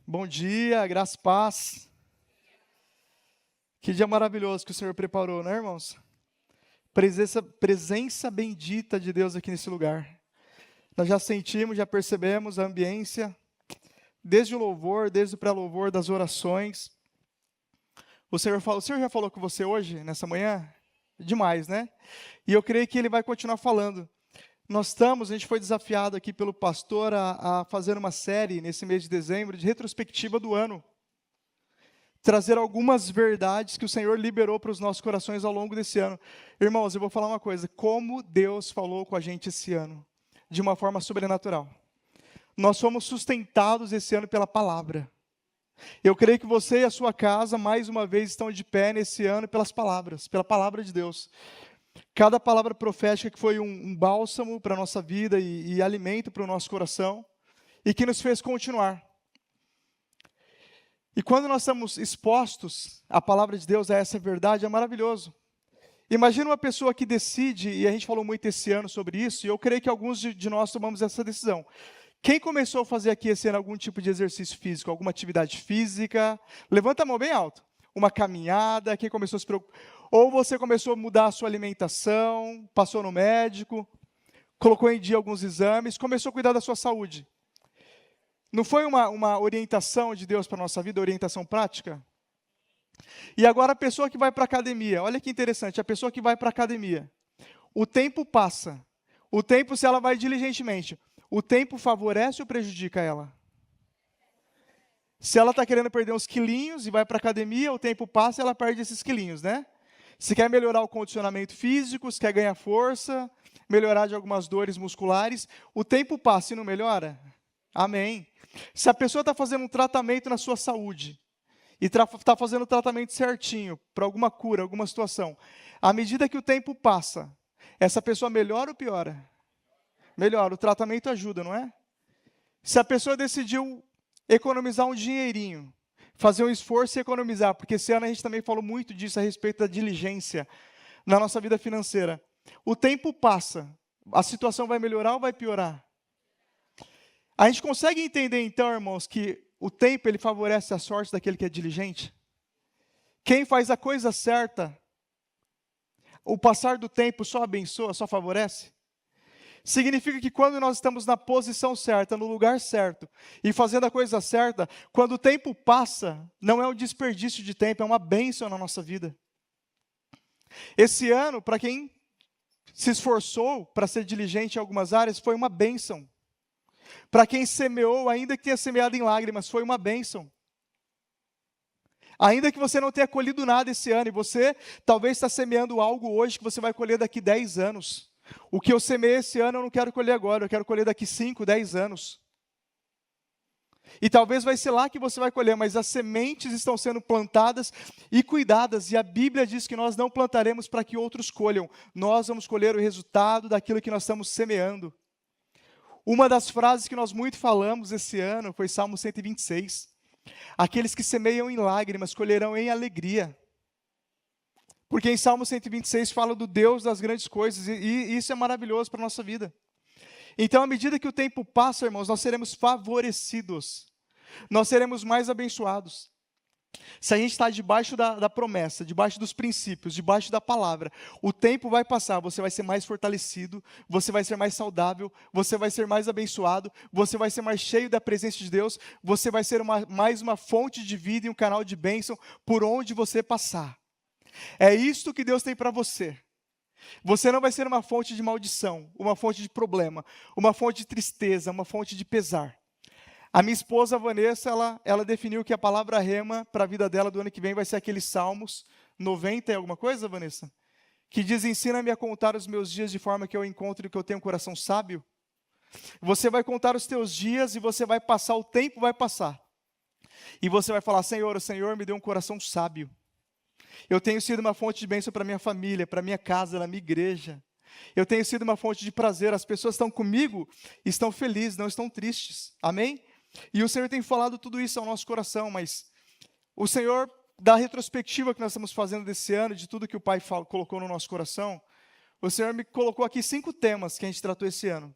Bom dia, graça e paz. Que dia maravilhoso que o Senhor preparou, né, irmãos? Presença bendita de Deus aqui nesse lugar. Nós já sentimos, já percebemos a ambiência, desde o louvor, desde o pré-louvor, das orações. O Senhor já falou com você hoje, nessa manhã? Demais, né? E eu creio que Ele vai continuar falando. A gente foi desafiado aqui pelo pastor a fazer uma série nesse mês de dezembro, de retrospectiva do ano. Trazer algumas verdades que o Senhor liberou para os nossos corações ao longo desse ano. Irmãos, eu vou falar uma coisa, como Deus falou com a gente esse ano, de uma forma sobrenatural. Nós fomos sustentados esse ano pela palavra. Eu creio que você e a sua casa, mais uma vez, estão de pé nesse ano pelas palavras, pela palavra de Deus. Cada palavra profética que foi um bálsamo para a nossa vida e alimento para o nosso coração, e que nos fez continuar. E quando nós estamos expostos à palavra de Deus, a essa verdade, é maravilhoso. Imagina uma pessoa que decide, e a gente falou muito esse ano sobre isso, e eu creio que alguns de nós tomamos essa decisão. Quem começou a fazer aqui esse ano algum tipo de exercício físico, alguma atividade física? Levanta a mão bem alto. Uma caminhada, quem começou a se preocupar? Ou você começou a mudar a sua alimentação, passou no médico, colocou em dia alguns exames, começou a cuidar da sua saúde. Não foi uma orientação de Deus para a nossa vida, orientação prática? E agora a pessoa que vai para a academia, olha que interessante, a pessoa que vai para a academia, o tempo passa, o tempo, se ela vai diligentemente, o tempo favorece ou prejudica ela? Se ela está querendo perder uns quilinhos e vai para a academia, o tempo passa e ela perde esses quilinhos, né? Se quer melhorar o condicionamento físico, se quer ganhar força, melhorar de algumas dores musculares, o tempo passa e não melhora? Amém. Se a pessoa está fazendo um tratamento na sua saúde, e está fazendo o tratamento certinho, para alguma cura, alguma situação, à medida que o tempo passa, essa pessoa melhora ou piora? Melhora, o tratamento ajuda, não é? Se a pessoa decidiu economizar um dinheirinho, fazer um esforço e economizar, porque esse ano a gente também falou muito disso a respeito da diligência na nossa vida financeira. O tempo passa, a situação vai melhorar ou vai piorar? A gente consegue entender então, irmãos, que o tempo ele favorece a sorte daquele que é diligente? Quem faz a coisa certa, o passar do tempo só abençoa, só favorece? Significa que quando nós estamos na posição certa, no lugar certo, e fazendo a coisa certa, quando o tempo passa, não é um desperdício de tempo, é uma bênção na nossa vida. Esse ano, para quem se esforçou para ser diligente em algumas áreas, foi uma bênção. Para quem semeou, ainda que tenha semeado em lágrimas, foi uma bênção. Ainda que você não tenha colhido nada esse ano, e você talvez está semeando algo hoje que você vai colher daqui 10 anos. O que eu semeei esse ano eu não quero colher agora, eu quero colher daqui 5, 10 anos. E talvez vai ser lá que você vai colher, mas as sementes estão sendo plantadas e cuidadas, e a Bíblia diz que nós não plantaremos para que outros colham, nós vamos colher o resultado daquilo que nós estamos semeando. Uma das frases que nós muito falamos esse ano foi Salmo 126. Aqueles que semeiam em lágrimas colherão em alegria. Porque em Salmo 126 fala do Deus das grandes coisas, e isso é maravilhoso para a nossa vida. Então, à medida que o tempo passa, irmãos, nós seremos favorecidos. Nós seremos mais abençoados. Se a gente está debaixo da promessa, debaixo dos princípios, debaixo da palavra, o tempo vai passar, você vai ser mais fortalecido, você vai ser mais saudável, você vai ser mais abençoado, você vai ser mais cheio da presença de Deus, você vai ser mais uma fonte de vida e um canal de bênção por onde você passar. É isto que Deus tem para você. Você não vai ser uma fonte de maldição, uma fonte de problema, uma fonte de tristeza, uma fonte de pesar. A minha esposa, Vanessa, ela definiu que a palavra rema para a vida dela do ano que vem vai ser aqueles Salmos 90 e alguma coisa, Vanessa? Que diz, ensina-me a contar os meus dias de forma que eu encontre que eu tenho um coração sábio. Você vai contar os teus dias e você vai passar, o tempo vai passar. E você vai falar, Senhor, o Senhor me deu um coração sábio. Eu tenho sido uma fonte de bênção para minha família, para minha casa, na minha igreja. Eu tenho sido uma fonte de prazer. As pessoas estão comigo, estão felizes, não estão tristes. Amém? E o Senhor tem falado tudo isso ao nosso coração, mas o Senhor, da retrospectiva que nós estamos fazendo desse ano, de tudo que o Pai colocou no nosso coração, o Senhor me colocou aqui 5 temas que a gente tratou esse ano.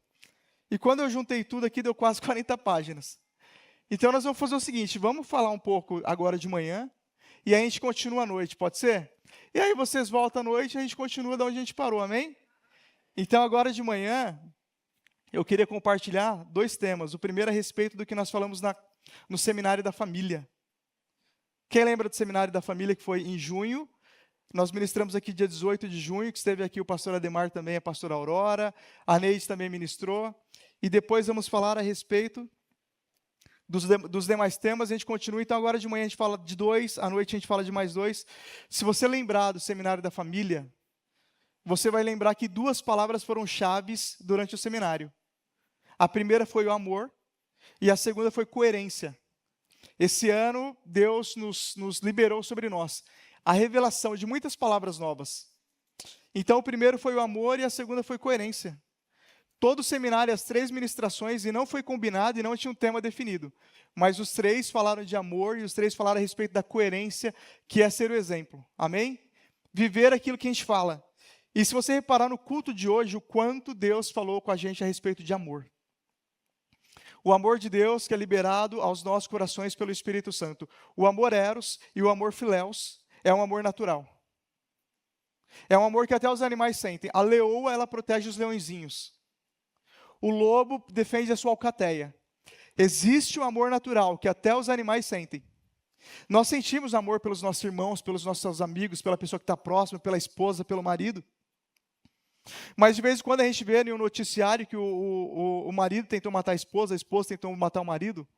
E quando eu juntei tudo aqui, deu quase 40 páginas. Então nós vamos fazer o seguinte, vamos falar um pouco agora de manhã, e aí a gente continua à noite, pode ser? E aí vocês voltam à noite e a gente continua de onde a gente parou, amém? Então agora de manhã, eu queria compartilhar 2 temas. O primeiro a respeito do que nós falamos no Seminário da Família. Quem lembra do Seminário da Família que foi em junho? Nós ministramos aqui dia 18 de junho, que esteve aqui o pastor Ademar também, a pastora Aurora, a Neide também ministrou. E depois vamos falar a respeito dos demais temas, a gente continua. Então agora de manhã a gente fala de 2, à noite a gente fala de mais 2. Se você lembrar do Seminário da Família, você vai lembrar que 2 palavras foram chaves durante o seminário. A primeira foi o amor e a segunda foi coerência. Esse ano Deus nos liberou sobre nós a revelação de muitas palavras novas. Então o primeiro foi o amor e a segunda foi coerência. Todo o seminário, as 3 ministrações, e não foi combinado e não tinha um tema definido. Mas os 3 falaram de amor e os 3 falaram a respeito da coerência, que é ser o exemplo. Amém? Viver aquilo que a gente fala. E se você reparar no culto de hoje, o quanto Deus falou com a gente a respeito de amor. O amor de Deus que é liberado aos nossos corações pelo Espírito Santo. O amor eros e o amor filéus é um amor natural. É um amor que até os animais sentem. A leoa, ela protege os leõezinhos. O lobo defende a sua alcateia. Existe um amor natural que até os animais sentem. Nós sentimos amor pelos nossos irmãos, pelos nossos amigos, pela pessoa que está próxima, pela esposa, pelo marido. Mas de vez em quando a gente vê em um noticiário que o marido tentou matar a esposa tentou matar o marido.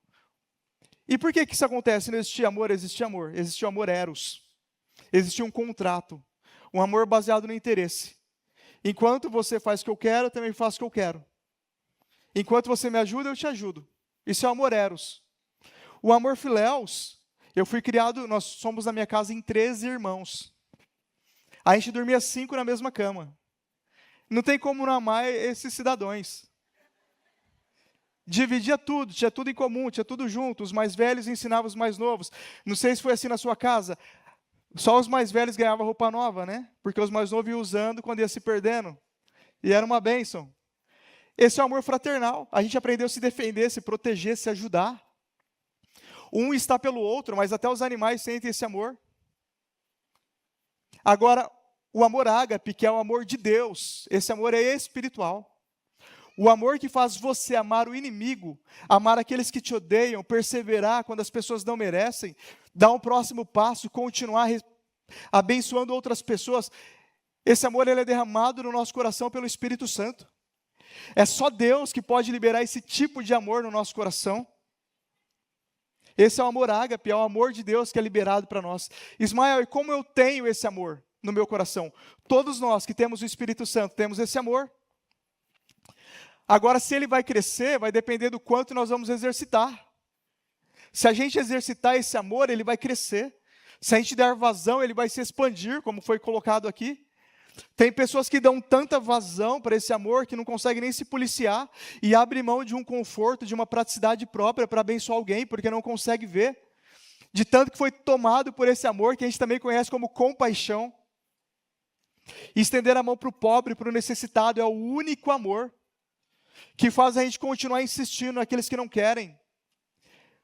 E por que isso acontece? Não existia amor, existia amor. Existia o amor eros. Existia um contrato. Um amor baseado no interesse. Enquanto você faz o que eu quero, eu também faço o que eu quero. Enquanto você me ajuda, eu te ajudo. Isso é o amor eros. O amor filéus, eu fui criado, nós somos na minha casa em 13 irmãos. A gente dormia 5 na mesma cama. Não tem como não amar esses cidadãos. Dividia tudo, tinha tudo em comum, tinha tudo junto. Os mais velhos ensinavam os mais novos. Não sei se foi assim na sua casa. Só os mais velhos ganhavam roupa nova, né? Porque os mais novos iam usando quando ia se perdendo. E era uma bênção. Esse é o amor fraternal. A gente aprendeu a se defender, se proteger, se ajudar. Um está pelo outro, mas até os animais sentem esse amor. Agora, o amor ágape, que é o amor de Deus, esse amor é espiritual. O amor que faz você amar o inimigo, amar aqueles que te odeiam, perseverar quando as pessoas não merecem, dar um próximo passo, continuar abençoando outras pessoas. Esse amor ele é derramado no nosso coração pelo Espírito Santo. É só Deus que pode liberar esse tipo de amor no nosso coração. Esse é o amor ágape, é o amor de Deus que é liberado para nós. Ismael, e como eu tenho esse amor no meu coração? Todos nós que temos o Espírito Santo temos esse amor. Agora, se ele vai crescer, vai depender do quanto nós vamos exercitar. Se a gente exercitar esse amor, ele vai crescer. Se a gente der vazão, ele vai se expandir, como foi colocado aqui. Tem pessoas que dão tanta vazão para esse amor que não conseguem nem se policiar e abrem mão de um conforto, de uma praticidade própria para abençoar alguém, porque não consegue ver. De tanto que foi tomado por esse amor, que a gente também conhece como compaixão. E estender a mão para o pobre, para o necessitado, é o único amor que faz a gente continuar insistindo naqueles que não querem.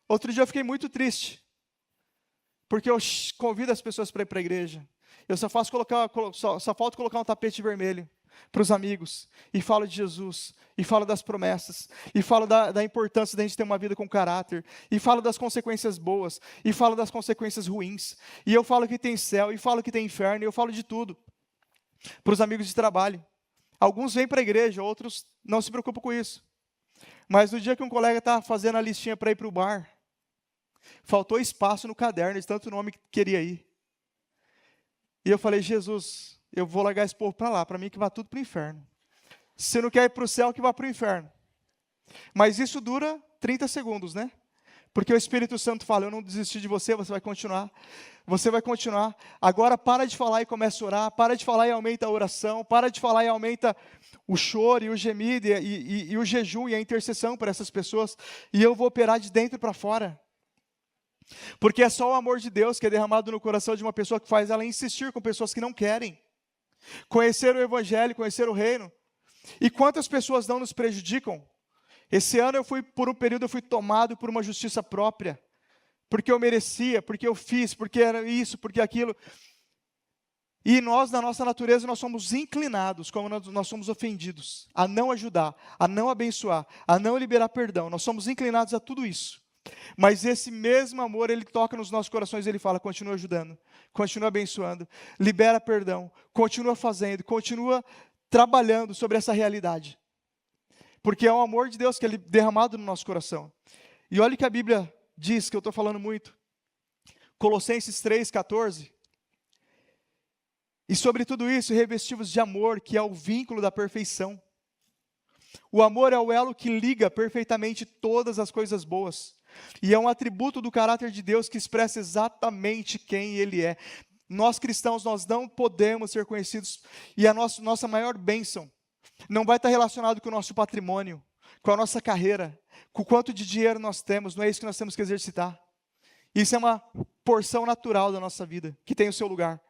Outro dia eu fiquei muito triste, porque eu convido as pessoas para ir para a igreja. Eu só falta colocar um tapete vermelho para os amigos, e falo de Jesus, e falo das promessas, e falo da importância da gente ter uma vida com caráter, e falo das consequências boas, e falo das consequências ruins, e eu falo que tem céu, e falo que tem inferno, e eu falo de tudo, para os amigos de trabalho. Alguns vêm para a igreja, outros não se preocupam com isso. Mas no dia que um colega estava fazendo a listinha para ir para o bar, faltou espaço no caderno de tanto nome que queria ir. E eu falei, Jesus, eu vou largar esse povo para lá, para mim que vá tudo para o inferno. Se não quer ir para o céu, que vá para o inferno. Mas isso dura 30 segundos, né? Porque o Espírito Santo fala, eu não desisti de você, você vai continuar. Você vai continuar. Agora para de falar e começa a orar. Para de falar e aumenta a oração. Para de falar e aumenta o choro e o gemido e o jejum e a intercessão para essas pessoas. E eu vou operar de dentro para fora. Porque é só o amor de Deus que é derramado no coração de uma pessoa que faz ela insistir com pessoas que não querem. Conhecer o Evangelho, conhecer o Reino. E quantas pessoas não nos prejudicam? Esse ano por um período eu fui tomado por uma justiça própria, porque eu merecia, porque eu fiz, porque era isso, porque aquilo. E nós, na nossa natureza, nós somos inclinados, como nós somos ofendidos, a não ajudar, a não abençoar, a não liberar perdão. Nós somos inclinados a tudo isso. Mas esse mesmo amor, ele toca nos nossos corações e ele fala, continua ajudando, continua abençoando, libera perdão, continua fazendo, continua trabalhando sobre essa realidade. Porque é o amor de Deus que é derramado no nosso coração. E olha o que a Bíblia diz, que eu estou falando muito. Colossenses 3,14. E sobre tudo isso, revestivos de amor, que é o vínculo da perfeição. O amor é o elo que liga perfeitamente todas as coisas boas. E é um atributo do caráter de Deus que expressa exatamente quem Ele é. Nós cristãos, nós não podemos ser conhecidos, e a nossa maior bênção não vai estar relacionado com o nosso patrimônio, com a nossa carreira, com o quanto de dinheiro nós temos, não é isso que nós temos que exercitar. Isso é uma porção natural da nossa vida, que tem o seu lugar.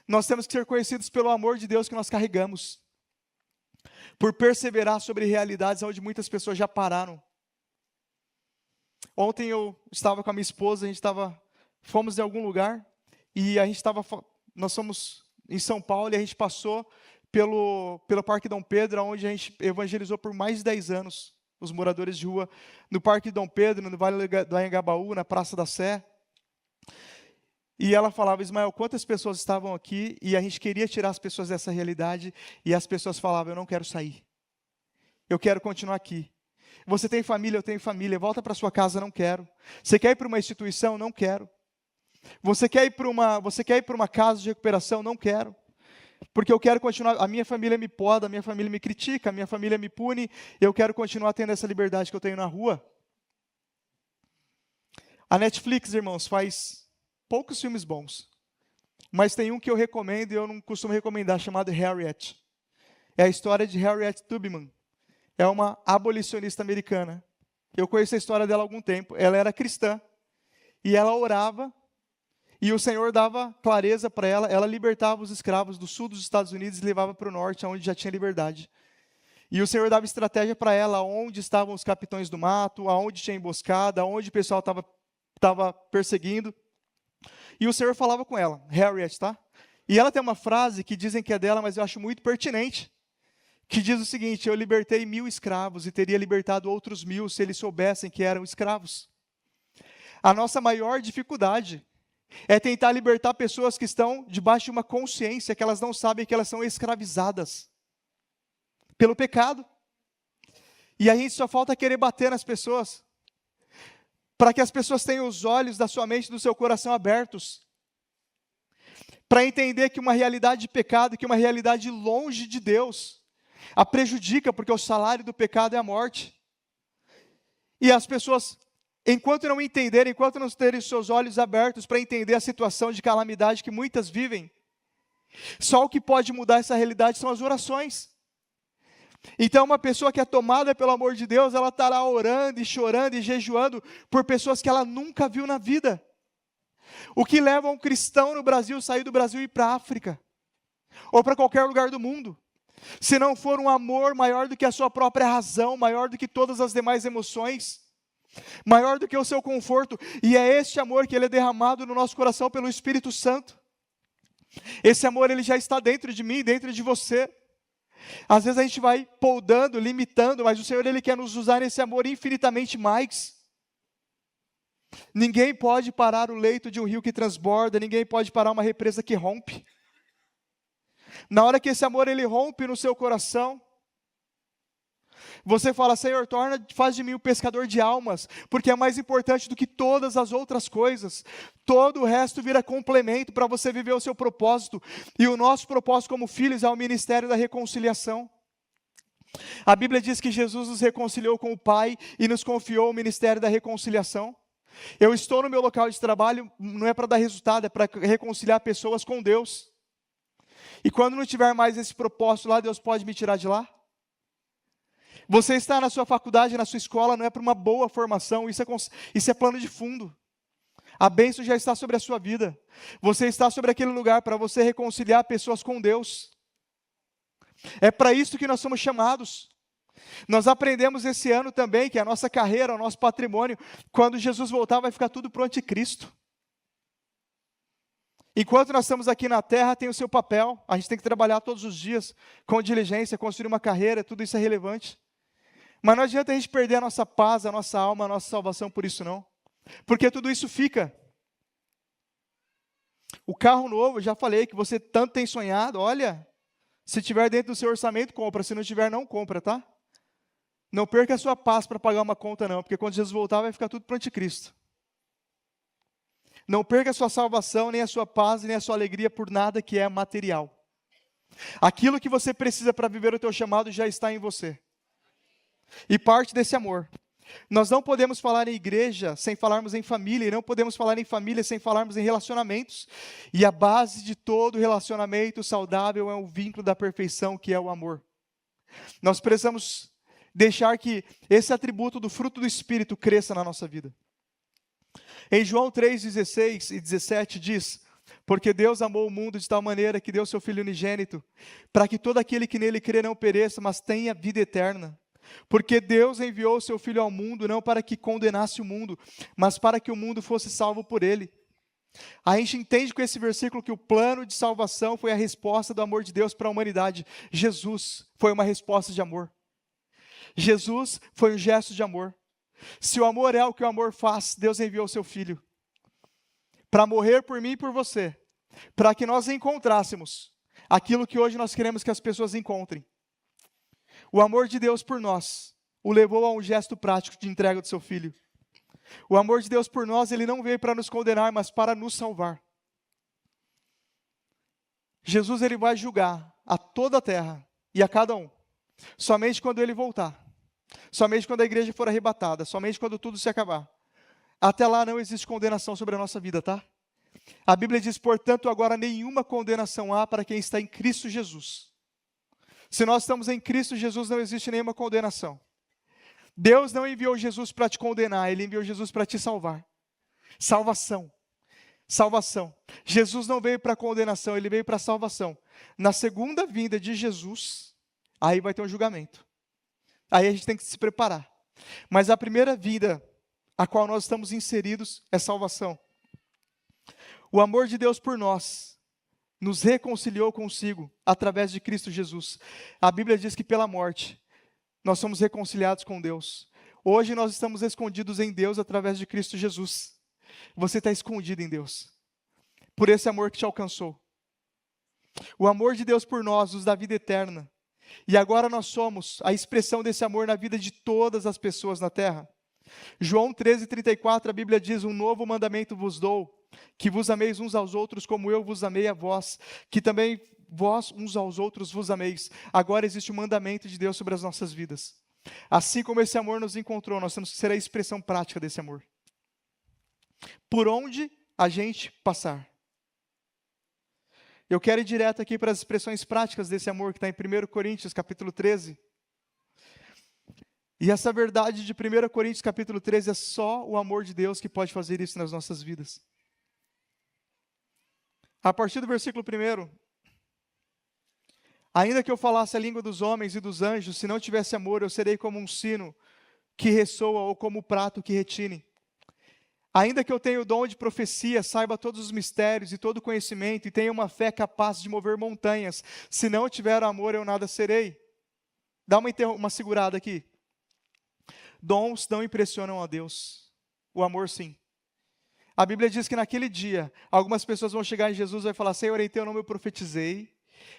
Nós temos que ser conhecidos pelo amor de Deus que nós carregamos, por perseverar sobre realidades onde muitas pessoas já pararam. Ontem eu estava com a minha esposa, fomos em algum lugar, e nós fomos em São Paulo, e a gente passou pelo Parque Dom Pedro, onde a gente evangelizou por mais de 10 anos, os moradores de rua, no Parque Dom Pedro, no Vale do Anhangabaú, na Praça da Sé. E ela falava, Ismael, quantas pessoas estavam aqui, e a gente queria tirar as pessoas dessa realidade, e as pessoas falavam, eu não quero sair, eu quero continuar aqui. Você tem família, eu tenho família, volta para sua casa, não quero. Você quer ir para uma instituição? Não quero. Você quer ir para uma casa de recuperação? Não quero. Porque eu quero continuar, a minha família me poda, a minha família me critica, a minha família me pune, eu quero continuar tendo essa liberdade que eu tenho na rua. A Netflix, irmãos, faz poucos filmes bons, mas tem um que eu recomendo e eu não costumo recomendar, chamado Harriet. É a história de Harriet Tubman. É uma abolicionista americana. Eu conheço a história dela há algum tempo. Ela era cristã e ela orava, e o Senhor dava clareza para ela. Ela libertava os escravos do sul dos Estados Unidos e levava para o norte, onde já tinha liberdade. E o Senhor dava estratégia para ela, onde estavam os capitões do mato, aonde tinha emboscada, aonde o pessoal estava perseguindo. E o Senhor falava com ela, Harriet, tá? E ela tem uma frase que dizem que é dela, mas eu acho muito pertinente, que diz o seguinte, eu libertei 1000 escravos e teria libertado outros 1000 se eles soubessem que eram escravos. A nossa maior dificuldade é tentar libertar pessoas que estão debaixo de uma consciência que elas não sabem que elas são escravizadas pelo pecado. E a gente só falta querer bater nas pessoas, para que as pessoas tenham os olhos da sua mente e do seu coração abertos, para entender que uma realidade de pecado, que uma realidade longe de Deus, a prejudica, porque o salário do pecado é a morte. E as pessoas, enquanto não entenderem, enquanto não terem os seus olhos abertos para entender a situação de calamidade que muitas vivem, só o que pode mudar essa realidade são as orações. Então uma pessoa que é tomada pelo amor de Deus, ela estará orando e chorando e jejuando por pessoas que ela nunca viu na vida. O que leva um cristão no Brasil a sair do Brasil e ir para a África, ou para qualquer lugar do mundo, se não for um amor maior do que a sua própria razão, maior do que todas as demais emoções, maior do que o seu conforto, e é este amor que ele é derramado no nosso coração pelo Espírito Santo. Esse amor, ele já está dentro de mim, dentro de você. Às vezes a gente vai poldando, limitando, mas o Senhor, ele quer nos usar nesse amor infinitamente mais. Ninguém pode parar o leito de um rio que transborda, ninguém pode parar uma represa que rompe. Na hora que esse amor, ele rompe no seu coração, você fala, Senhor, faz de mim um pescador de almas, porque é mais importante do que todas as outras coisas. Todo o resto vira complemento para você viver o seu propósito. E o nosso propósito como filhos é o ministério da reconciliação. A Bíblia diz que Jesus nos reconciliou com o Pai e nos confiou o ministério da reconciliação. Eu estou no meu local de trabalho, não é para dar resultado, é para reconciliar pessoas com Deus. E quando não tiver mais esse propósito lá, Deus pode me tirar de lá? Você está na sua faculdade, na sua escola, não é para uma boa formação, isso é plano de fundo. A bênção já está sobre a sua vida. Você está sobre aquele lugar para você reconciliar pessoas com Deus. É para isso que nós somos chamados. Nós aprendemos esse ano também que a nossa carreira, o nosso patrimônio, quando Jesus voltar, vai ficar tudo para o anticristo. Enquanto nós estamos aqui na terra, tem o seu papel, a gente tem que trabalhar todos os dias, com diligência, construir uma carreira, tudo isso é relevante. Mas não adianta a gente perder a nossa paz, a nossa alma, a nossa salvação por isso não. Porque tudo isso fica. O carro novo, já falei que você tanto tem sonhado, olha, se tiver dentro do seu orçamento, compra, se não tiver, não compra, tá? Não perca a sua paz para pagar uma conta não, porque quando Jesus voltar vai ficar tudo para o anticristo. Não perca a sua salvação, nem a sua paz, nem a sua alegria por nada que é material. Aquilo que você precisa para viver o teu chamado já está em você. E parte desse amor. Nós não podemos falar em igreja sem falarmos em família, e não podemos falar em família sem falarmos em relacionamentos. E a base de todo relacionamento saudável é o vínculo da perfeição, que é o amor. Nós precisamos deixar que esse atributo do fruto do Espírito cresça na nossa vida. Em João 3,16 e 17 diz: porque Deus amou o mundo de tal maneira que deu seu Filho unigênito, para que todo aquele que nele crê não pereça, mas tenha vida eterna. Porque Deus enviou o seu Filho ao mundo, não para que condenasse o mundo, mas para que o mundo fosse salvo por ele. A gente entende com esse versículo que o plano de salvação foi a resposta do amor de Deus para a humanidade. Jesus foi uma resposta de amor. Jesus foi um gesto de amor. Se o amor é o que o amor faz, Deus enviou o seu Filho para morrer por mim e por você, para que nós encontrássemos aquilo que hoje nós queremos que as pessoas encontrem. O amor de Deus por nós o levou a um gesto prático de entrega do seu Filho. O amor de Deus por nós, ele não veio para nos condenar, mas para nos salvar. Jesus, ele vai julgar a toda a terra e a cada um, somente quando ele voltar. Somente quando a igreja for arrebatada, somente quando tudo se acabar. Até lá não existe condenação sobre a nossa vida, tá? A Bíblia diz, portanto, agora nenhuma condenação há para quem está em Cristo Jesus. Se nós estamos em Cristo Jesus, não existe nenhuma condenação. Deus não enviou Jesus para te condenar, Ele enviou Jesus para te salvar. Salvação. Salvação. Jesus não veio para condenação, Ele veio para salvação. Na segunda vinda de Jesus, aí vai ter um julgamento. Aí a gente tem que se preparar. Mas a primeira vida a qual nós estamos inseridos é salvação. O amor de Deus por nós nos reconciliou consigo através de Cristo Jesus. A Bíblia diz que pela morte nós somos reconciliados com Deus. Hoje nós estamos escondidos em Deus através de Cristo Jesus. Você está escondido em Deus, por esse amor que te alcançou. O amor de Deus por nós nos dá vida eterna. E agora nós somos a expressão desse amor na vida de todas as pessoas na terra. João 13:34, a Bíblia diz, um novo mandamento vos dou, que vos ameis uns aos outros como eu vos amei a vós, que também vós uns aos outros vos ameis. Agora existe um mandamento de Deus sobre as nossas vidas. Assim como esse amor nos encontrou, nós temos que ser a expressão prática desse amor. Por onde a gente passar. Eu quero ir direto aqui para as expressões práticas desse amor que está em 1 Coríntios capítulo 13. E essa verdade de 1 Coríntios capítulo 13 é só o amor de Deus que pode fazer isso nas nossas vidas. A partir do versículo 1. Ainda que eu falasse a língua dos homens e dos anjos, se não tivesse amor, eu serei como um sino que ressoa ou como um prato que retine. Ainda que eu tenha o dom de profecia, saiba todos os mistérios e todo o conhecimento, e tenha uma fé capaz de mover montanhas, se não tiver amor, eu nada serei. Dá uma segurada aqui. Dons não impressionam a Deus. O amor, sim. A Bíblia diz que naquele dia, algumas pessoas vão chegar em Jesus e vai falar, Senhor, em teu nome eu profetizei,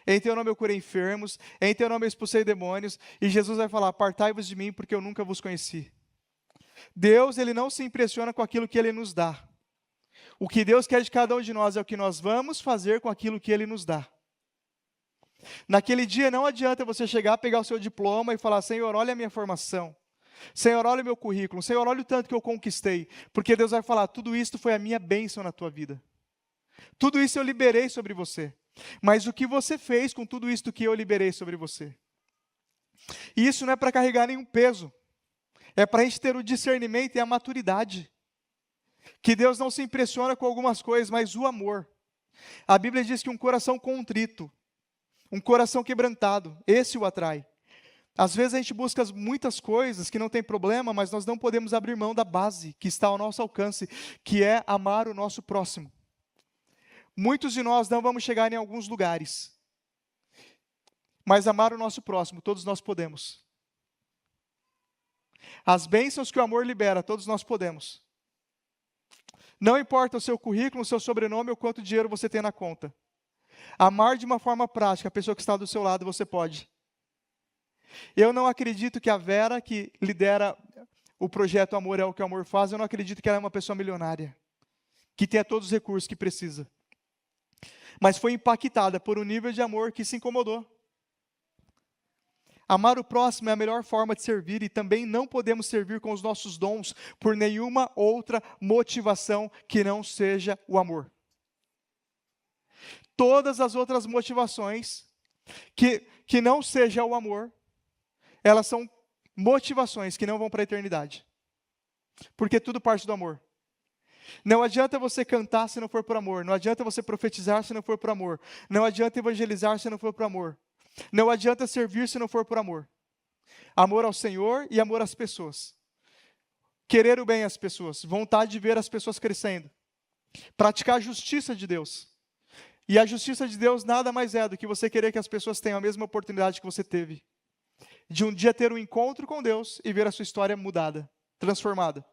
em teu nome eu curei enfermos, em teu nome eu expulsei demônios, e Jesus vai falar, apartai-vos de mim, porque eu nunca vos conheci. Deus, ele não se impressiona com aquilo que ele nos dá. O que Deus quer de cada um de nós é o que nós vamos fazer com aquilo que ele nos dá. Naquele dia não adianta você chegar, pegar o seu diploma e falar, Senhor, olha a minha formação. Senhor, olha o meu currículo. Senhor, olha o tanto que eu conquistei. Porque Deus vai falar, tudo isso foi a minha bênção na tua vida. Tudo isso eu liberei sobre você. Mas o que você fez com tudo isso que eu liberei sobre você? E isso não é para carregar nenhum peso. É para a gente ter o discernimento e a maturidade. Que Deus não se impressiona com algumas coisas, mas o amor. A Bíblia diz que um coração contrito, um coração quebrantado, esse o atrai. Às vezes a gente busca muitas coisas que não tem problema, mas nós não podemos abrir mão da base que está ao nosso alcance, que é amar o nosso próximo. Muitos de nós não vamos chegar em alguns lugares, mas amar o nosso próximo, todos nós podemos. As bênçãos que o amor libera, todos nós podemos. Não importa o seu currículo, o seu sobrenome ou quanto dinheiro você tem na conta. Amar de uma forma prática a pessoa que está do seu lado, você pode. Eu não acredito que a Vera, que lidera o projeto Amor é o que o Amor faz, eu não acredito que ela é uma pessoa milionária, que tenha todos os recursos que precisa. Mas foi impactada por um nível de amor que se incomodou. Amar o próximo é a melhor forma de servir e também não podemos servir com os nossos dons por nenhuma outra motivação que não seja o amor. Todas as outras motivações que não seja o amor, elas são motivações que não vão para a eternidade. Porque tudo parte do amor. Não adianta você cantar se não for por amor. Não adianta você profetizar se não for por amor. Não adianta evangelizar se não for por amor. Não adianta servir se não for por amor. Amor ao Senhor e amor às pessoas. Querer o bem às pessoas. Vontade de ver as pessoas crescendo. Praticar a justiça de Deus. E a justiça de Deus nada mais é do que você querer que as pessoas tenham a mesma oportunidade que você teve. De um dia ter um encontro com Deus e ver a sua história mudada, transformada.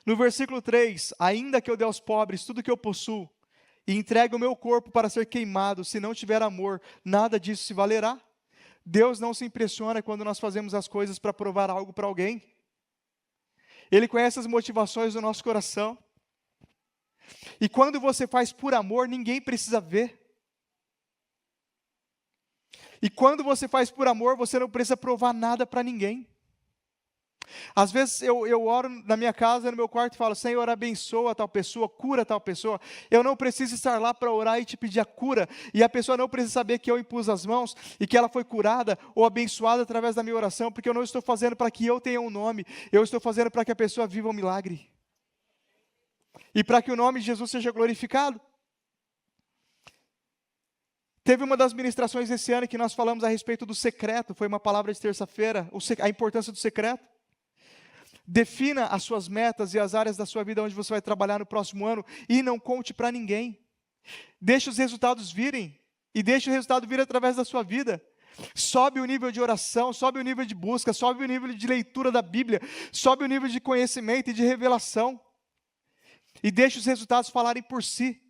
No versículo 3, ainda que eu dê aos pobres tudo que eu possuo, e entregue o meu corpo para ser queimado, se não tiver amor, nada disso se valerá. Deus não se impressiona quando nós fazemos as coisas para provar algo para alguém. Ele conhece as motivações do nosso coração. E quando você faz por amor, ninguém precisa ver. E quando você faz por amor, você não precisa provar nada para ninguém. Às vezes eu oro na minha casa, no meu quarto e falo: Senhor, abençoa tal pessoa, cura tal pessoa. Eu não preciso estar lá para orar e te pedir a cura. E a pessoa não precisa saber que eu impus as mãos e que ela foi curada ou abençoada através da minha oração, porque eu não estou fazendo para que eu tenha um nome, eu estou fazendo para que a pessoa viva um milagre. E para que o nome de Jesus seja glorificado. Teve uma das ministrações esse ano que nós falamos a respeito do secreto, foi uma palavra de terça-feira, a importância do secreto. Defina as suas metas e as áreas da sua vida onde você vai trabalhar no próximo ano e não conte para ninguém. Deixe os resultados virem e deixe o resultado vir através da sua vida. Sobe o nível de oração, sobe o nível de busca, sobe o nível de leitura da Bíblia, sobe o nível de conhecimento e de revelação. E deixe os resultados falarem por si.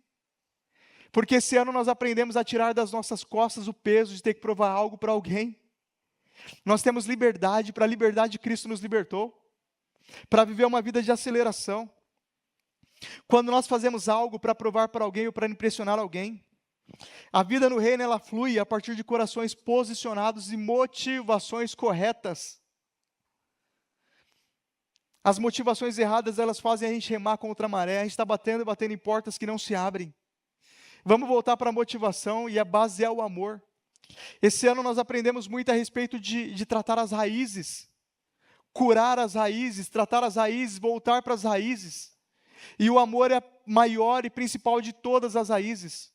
Porque esse ano nós aprendemos a tirar das nossas costas o peso de ter que provar algo para alguém. Nós temos liberdade, para a liberdade Cristo nos libertou. Para viver uma vida de aceleração. Quando nós fazemos algo para provar para alguém ou para impressionar alguém, a vida no reino ela flui a partir de corações posicionados e motivações corretas. As motivações erradas, elas fazem a gente remar contra a maré, a gente está batendo em portas que não se abrem. Vamos voltar para a motivação e a base é o amor. Esse ano nós aprendemos muito a respeito de tratar as raízes. Curar as raízes, tratar as raízes, voltar para as raízes. E o amor é a maior e principal de todas as raízes.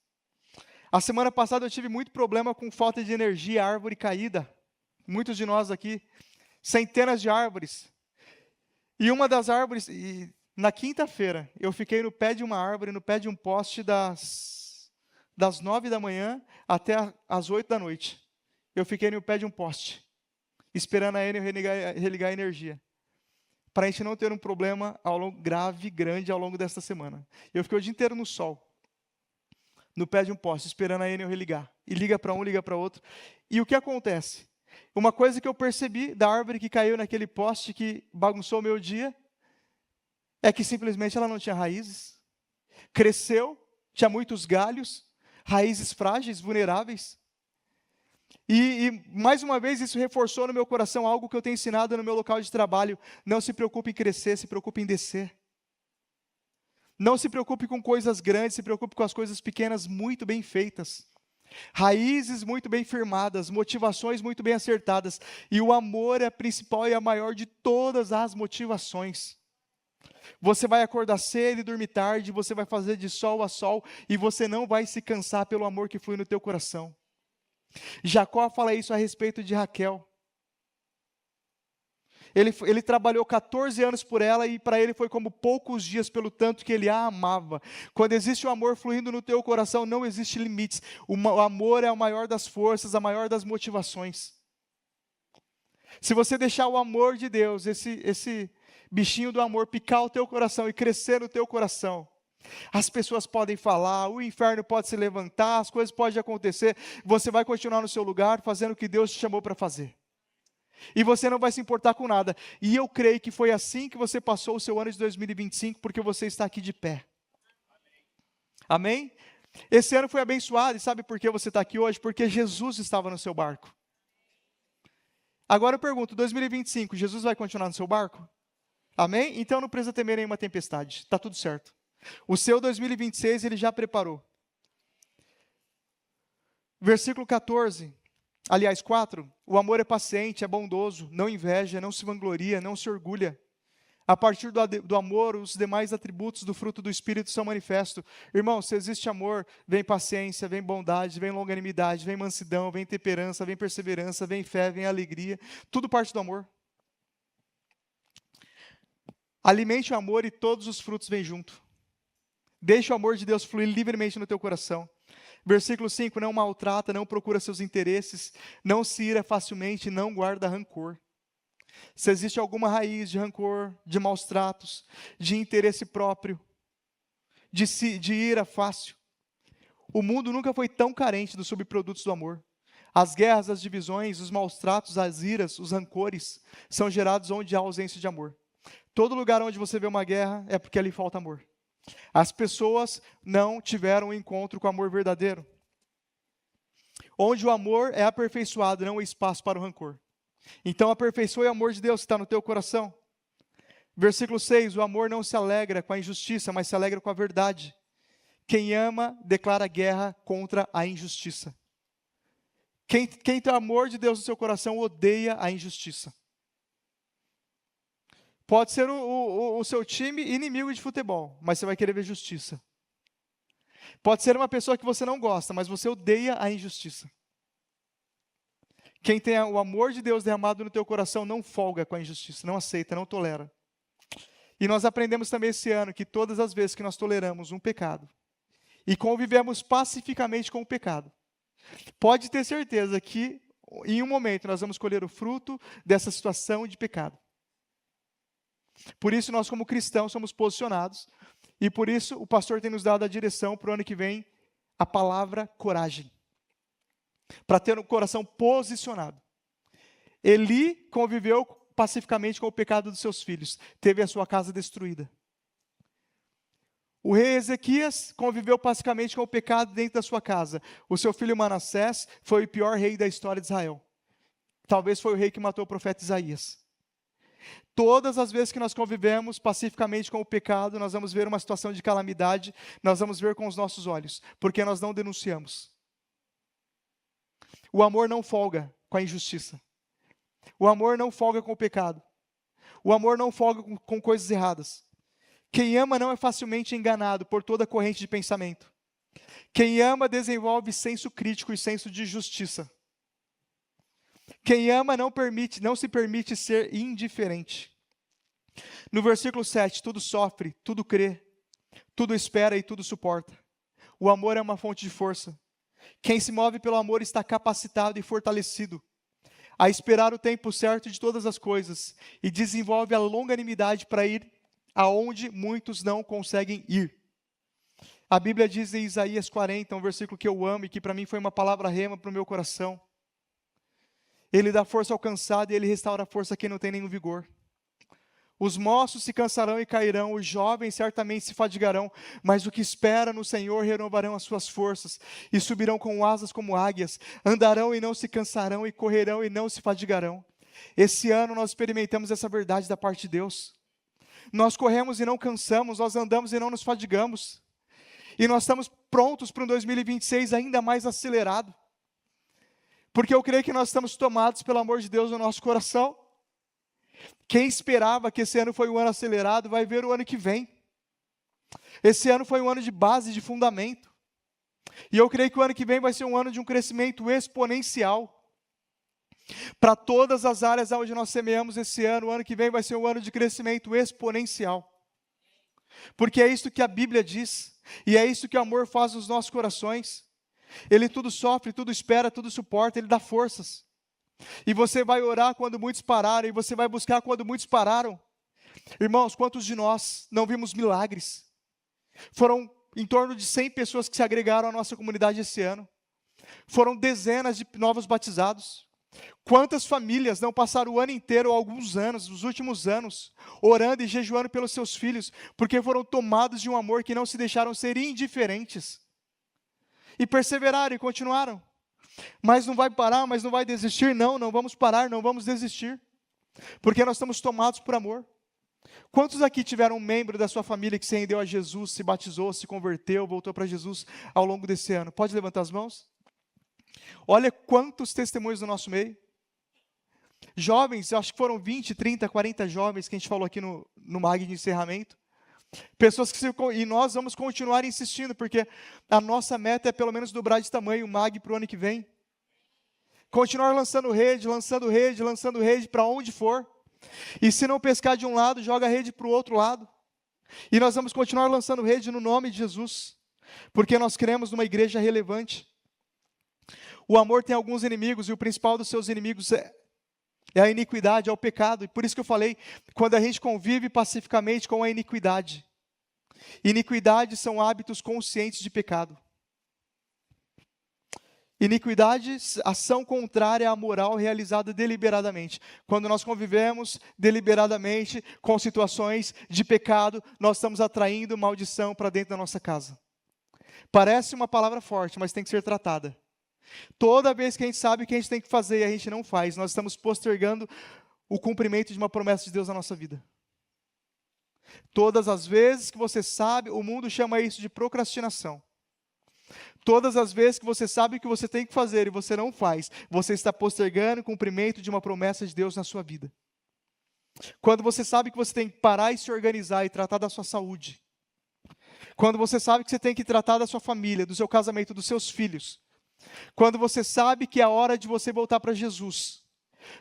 A semana passada eu tive muito problema com falta de energia, árvore caída. Muitos de nós aqui, centenas de árvores. E uma das árvores, na quinta-feira, eu fiquei no pé de uma árvore, no pé de um poste das 9 da manhã até as 8 da noite. Eu fiquei no pé de um poste, esperando a Enel religar a energia, para a gente não ter um problema grande ao longo desta semana. Eu fiquei o dia inteiro no sol, no pé de um poste, esperando a Enel religar. E liga para um, liga para outro. E o que acontece? Uma coisa que eu percebi da árvore que caiu naquele poste, que bagunçou o meu dia, é que simplesmente ela não tinha raízes. Cresceu, tinha muitos galhos, raízes frágeis, vulneráveis. E mais uma vez isso reforçou no meu coração algo que eu tenho ensinado no meu local de trabalho. Não se preocupe em crescer, se preocupe em descer. Não se preocupe com coisas grandes, se preocupe com as coisas pequenas muito bem feitas. Raízes muito bem firmadas, motivações muito bem acertadas. E o amor é a principal e a maior de todas as motivações. Você vai acordar cedo e dormir tarde, você vai fazer de sol a sol, e você não vai se cansar pelo amor que flui no teu coração. Jacó fala isso a respeito de Raquel. Ele trabalhou 14 anos por ela e para ele foi como poucos dias pelo tanto que ele a amava. Quando existe o amor fluindo no teu coração, não existe limites. O amor é a maior das forças, a maior das motivações. Se você deixar o amor de Deus, esse bichinho do amor picar o teu coração e crescer no teu coração, as pessoas podem falar, o inferno pode se levantar, as coisas podem acontecer, você vai continuar no seu lugar fazendo o que Deus te chamou para fazer. E você não vai se importar com nada. E eu creio que foi assim que você passou o seu ano de 2025, porque você está aqui de pé. Amém? Esse ano foi abençoado, e sabe por que você está aqui hoje? Porque Jesus estava no seu barco. Agora eu pergunto, 2025, Jesus vai continuar no seu barco? Amém? Então não precisa temer nenhuma tempestade, está tudo certo. O seu 2026 ele já preparou. Versículo 14, aliás 4, o amor é paciente, é bondoso, não inveja, não se vangloria, não se orgulha. A partir do amor, os demais atributos do fruto do Espírito são manifestos. Irmão, se existe amor, vem paciência, vem bondade, vem longanimidade, vem mansidão, vem temperança, vem perseverança, vem fé, vem alegria. Tudo parte do amor. Alimente o amor e todos os frutos vêm junto. Deixa o amor de Deus fluir livremente no teu coração. Versículo 5, não maltrata, não procura seus interesses, não se ira facilmente, não guarda rancor. Se existe alguma raiz de rancor, de maus tratos, de interesse próprio, de ira fácil, o mundo nunca foi tão carente dos subprodutos do amor. As guerras, as divisões, os maus tratos, as iras, os rancores, são gerados onde há ausência de amor. Todo lugar onde você vê uma guerra é porque ali falta amor. As pessoas não tiveram um encontro com o amor verdadeiro. Onde o amor é aperfeiçoado, não há espaço para o rancor. Então aperfeiçoe o amor de Deus que está no teu coração. Versículo 6, o amor não se alegra com a injustiça, mas se alegra com a verdade. Quem ama, declara guerra contra a injustiça. Quem tem o amor de Deus no seu coração, odeia a injustiça. Pode ser o seu time inimigo de futebol, mas você vai querer ver justiça. Pode ser uma pessoa que você não gosta, mas você odeia a injustiça. Quem tem o amor de Deus derramado no teu coração não folga com a injustiça, não aceita, não tolera. E nós aprendemos também esse ano que todas as vezes que nós toleramos um pecado e convivemos pacificamente com o pecado, pode ter certeza que em um momento nós vamos colher o fruto dessa situação de pecado. Por isso nós como cristãos somos posicionados e por isso o pastor tem nos dado a direção para o ano que vem, a palavra coragem. Para ter um coração posicionado. Eli conviveu pacificamente com o pecado dos seus filhos, teve a sua casa destruída. O rei Ezequias conviveu pacificamente com o pecado dentro da sua casa. O seu filho Manassés foi o pior rei da história de Israel. Talvez foi o rei que matou o profeta Isaías. Todas as vezes que nós convivemos pacificamente com o pecado, nós vamos ver uma situação de calamidade, nós vamos ver com os nossos olhos, porque nós não denunciamos. O amor não folga com a injustiça. O amor não folga com o pecado. O amor não folga com coisas erradas. Quem ama não é facilmente enganado por toda corrente de pensamento. Quem ama desenvolve senso crítico e senso de justiça. Quem ama não se permite ser indiferente. No versículo 7, tudo sofre, tudo crê, tudo espera e tudo suporta. O amor é uma fonte de força. Quem se move pelo amor está capacitado e fortalecido a esperar o tempo certo de todas as coisas e desenvolve a longanimidade para ir aonde muitos não conseguem ir. A Bíblia diz em Isaías 40, um versículo que eu amo e que para mim foi uma palavra rema para o meu coração. Ele dá força ao cansado e ele restaura a força a quem não tem nenhum vigor. Os moços se cansarão e cairão, os jovens certamente se fadigarão, mas o que espera no Senhor renovarão as suas forças, e subirão com asas como águias, andarão e não se cansarão, e correrão e não se fadigarão. Esse ano nós experimentamos essa verdade da parte de Deus. Nós corremos e não cansamos, nós andamos e não nos fadigamos. E nós estamos prontos para um 2026 ainda mais acelerado. Porque eu creio que nós estamos tomados pelo amor de Deus no nosso coração. Quem esperava que esse ano foi um ano acelerado, vai ver o ano que vem. Esse ano foi um ano de base, de fundamento. E eu creio que o ano que vem vai ser um ano de um crescimento exponencial. Para todas as áreas onde nós semeamos esse ano, o ano que vem vai ser um ano de crescimento exponencial. Porque é isso que a Bíblia diz, e é isso que o amor faz nos nossos corações. Ele tudo sofre, tudo espera, tudo suporta, Ele dá forças. E você vai orar quando muitos pararam, e você vai buscar quando muitos pararam. Irmãos, quantos de nós não vimos milagres? Foram em torno de 100 pessoas que se agregaram à nossa comunidade esse ano. Foram dezenas de novos batizados. Quantas famílias não passaram o ano inteiro, alguns anos, os últimos anos, orando e jejuando pelos seus filhos, porque foram tomados de um amor que não se deixaram ser indiferentes. E perseveraram e continuaram. Mas não vai parar, mas não vai desistir? Não, não vamos parar, não vamos desistir. Porque nós estamos tomados por amor. Quantos aqui tiveram um membro da sua família que se rendeu a Jesus, se batizou, se converteu, voltou para Jesus ao longo desse ano? Pode levantar as mãos? Olha quantos testemunhos no nosso meio. Jovens, acho que foram 20, 30, 40 jovens que a gente falou aqui no MAG de encerramento. Pessoas e nós vamos continuar insistindo, porque a nossa meta é pelo menos dobrar de tamanho o MAG para o ano que vem. Continuar lançando rede, lançando rede, lançando rede para onde for. E se não pescar de um lado, joga a rede para o outro lado. E nós vamos continuar lançando rede no nome de Jesus, porque nós queremos uma igreja relevante. O amor tem alguns inimigos, e o principal dos seus inimigos é a iniquidade, é o pecado. E por isso que eu falei, quando a gente convive pacificamente com a iniquidade. Iniquidade são hábitos conscientes de pecado. Iniquidade, ação contrária à moral realizada deliberadamente. Quando nós convivemos deliberadamente com situações de pecado, nós estamos atraindo maldição para dentro da nossa casa. Parece uma palavra forte, mas tem que ser tratada. Toda vez que a gente sabe o que a gente tem que fazer e a gente não faz, nós estamos postergando o cumprimento de uma promessa de Deus na nossa vida. Todas as vezes que você sabe, o mundo chama isso de procrastinação. Todas as vezes que você sabe o que você tem que fazer e você não faz, você está postergando o cumprimento de uma promessa de Deus na sua vida. Quando você sabe que você tem que parar e se organizar e tratar da sua saúde. Quando você sabe que você tem que tratar da sua família, do seu casamento, dos seus filhos. Quando você sabe que é a hora de você voltar para Jesus.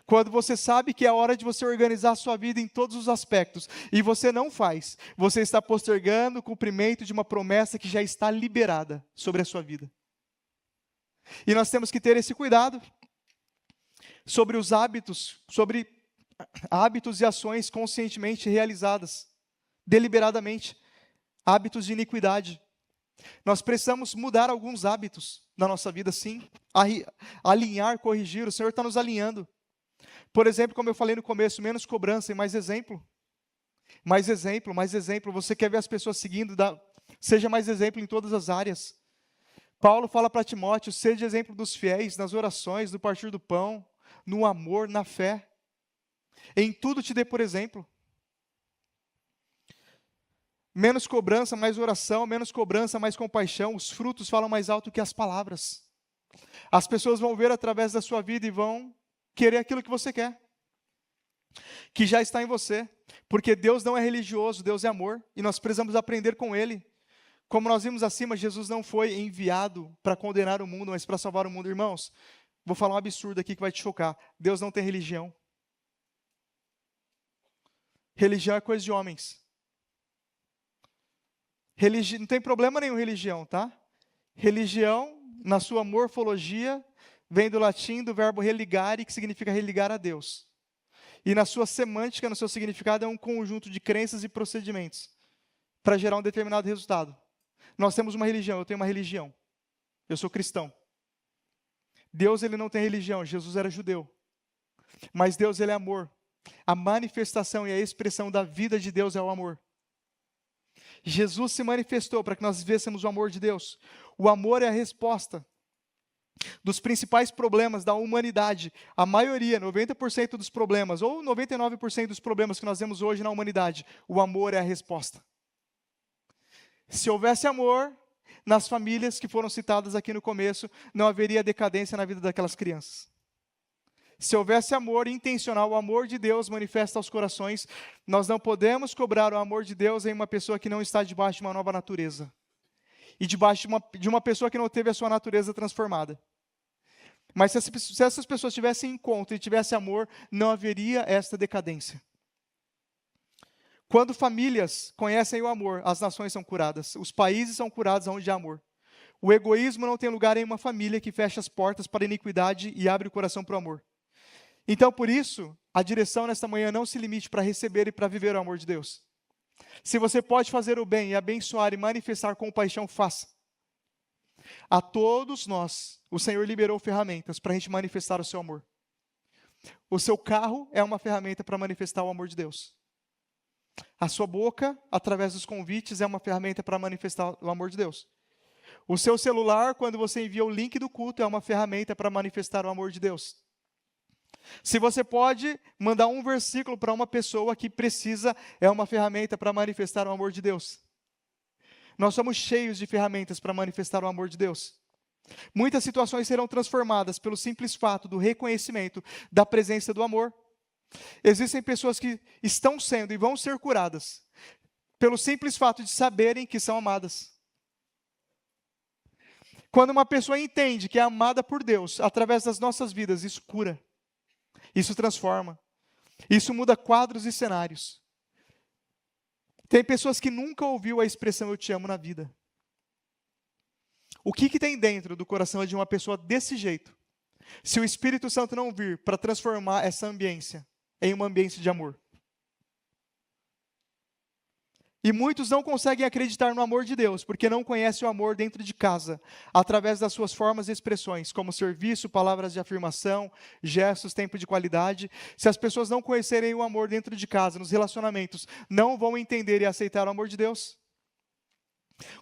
Quando você sabe que é a hora de você organizar a sua vida em todos os aspectos, e você não faz, você está postergando o cumprimento de uma promessa que já está liberada sobre a sua vida. E nós temos que ter esse cuidado sobre os hábitos, sobre hábitos e ações conscientemente realizadas, deliberadamente, hábitos de iniquidade. Nós precisamos mudar alguns hábitos na nossa vida, sim, alinhar, corrigir, o Senhor está nos alinhando. Por exemplo, como eu falei no começo, menos cobrança e mais exemplo. Mais exemplo, mais exemplo. Você quer ver as pessoas seguindo, seja mais exemplo em todas as áreas. Paulo fala para Timóteo, seja exemplo dos fiéis, nas orações, no partir do pão, no amor, na fé. Em tudo te dê por exemplo. Menos cobrança, mais oração, menos cobrança, mais compaixão. Os frutos falam mais alto que as palavras. As pessoas vão ver através da sua vida e vão querer aquilo que você quer, que já está em você, porque Deus não é religioso, Deus é amor, e nós precisamos aprender com Ele. Como nós vimos acima, Jesus não foi enviado para condenar o mundo, mas para salvar o mundo. Irmãos, vou falar um absurdo aqui que vai te chocar. Deus não tem religião. Religião é coisa de homens. Não tem problema nenhum religião, tá? Religião, na sua morfologia, vem do latim do verbo religare, que significa religar a Deus. E na sua semântica, no seu significado, é um conjunto de crenças e procedimentos para gerar um determinado resultado. Nós temos uma religião, eu tenho uma religião. Eu sou cristão. Deus, ele não tem religião, Jesus era judeu. Mas Deus, ele é amor. A manifestação e a expressão da vida de Deus é o amor. Jesus se manifestou para que nós vivêssemos o amor de Deus. O amor é a resposta dos principais problemas da humanidade. A maioria, 90% dos problemas, ou 99% dos problemas que nós vemos hoje na humanidade, o amor é a resposta. Se houvesse amor nas famílias que foram citadas aqui no começo, não haveria decadência na vida daquelas crianças. Se houvesse amor intencional, o amor de Deus manifesta aos corações, nós não podemos cobrar o amor de Deus em uma pessoa que não está debaixo de uma nova natureza. E debaixo de uma pessoa que não teve a sua natureza transformada. Mas se essas pessoas tivessem encontro e tivessem amor, não haveria esta decadência. Quando famílias conhecem o amor, as nações são curadas. Os países são curados onde há amor. O egoísmo não tem lugar em uma família que fecha as portas para a iniquidade e abre o coração para o amor. Então, por isso, a direção nesta manhã não se limite para receber e para viver o amor de Deus. Se você pode fazer o bem e abençoar e manifestar compaixão, faça. A todos nós, o Senhor liberou ferramentas para a gente manifestar o seu amor. O seu carro é uma ferramenta para manifestar o amor de Deus. A sua boca, através dos convites, é uma ferramenta para manifestar o amor de Deus. O seu celular, quando você envia o link do culto, é uma ferramenta para manifestar o amor de Deus. Se você pode mandar um versículo para uma pessoa que precisa, é uma ferramenta para manifestar o amor de Deus. Nós somos cheios de ferramentas para manifestar o amor de Deus. Muitas situações serão transformadas pelo simples fato do reconhecimento da presença do amor. Existem pessoas que estão sendo e vão ser curadas pelo simples fato de saberem que são amadas. Quando uma pessoa entende que é amada por Deus, através das nossas vidas, isso cura, isso transforma, isso muda quadros e cenários. Tem pessoas que nunca ouviu a expressão eu te amo na vida. O que tem dentro do coração de uma pessoa desse jeito? Se o Espírito Santo não vir para transformar essa ambiência em uma ambiência de amor. E muitos não conseguem acreditar no amor de Deus, porque não conhecem o amor dentro de casa, através das suas formas e expressões, como serviço, palavras de afirmação, gestos, tempo de qualidade. Se as pessoas não conhecerem o amor dentro de casa, nos relacionamentos, não vão entender e aceitar o amor de Deus.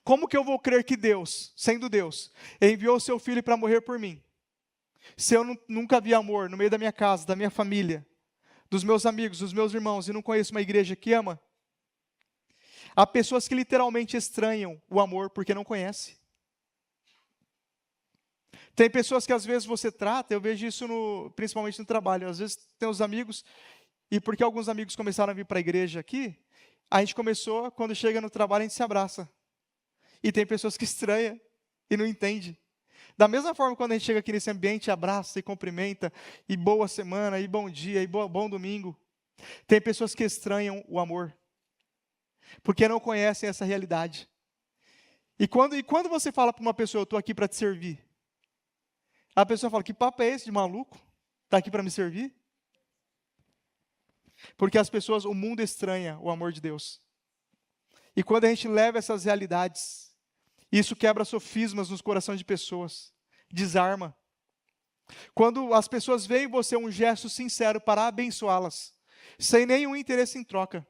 Como que eu vou crer que Deus, sendo Deus, enviou o seu Filho para morrer por mim? Se eu nunca vi amor no meio da minha casa, da minha família, dos meus amigos, dos meus irmãos, e não conheço uma igreja que ama? Há pessoas que literalmente estranham o amor porque não conhecem. Tem pessoas que às vezes você trata, eu vejo isso principalmente no trabalho, às vezes tem os amigos, e porque alguns amigos começaram a vir para a igreja aqui, a gente começou, quando chega no trabalho, a gente se abraça. E tem pessoas que estranham e não entendem. Da mesma forma, quando a gente chega aqui nesse ambiente, abraça e cumprimenta, e boa semana, e bom dia, e bom domingo. Tem pessoas que estranham o amor, porque não conhecem essa realidade. E quando você fala para uma pessoa, eu estou aqui para te servir, a pessoa fala, que papo é esse de maluco? Está aqui para me servir? Porque as pessoas, o mundo estranha o amor de Deus. E quando a gente leva essas realidades, isso quebra sofismas nos corações de pessoas, desarma. Quando as pessoas veem em você um gesto sincero para abençoá-las, sem nenhum interesse em troca,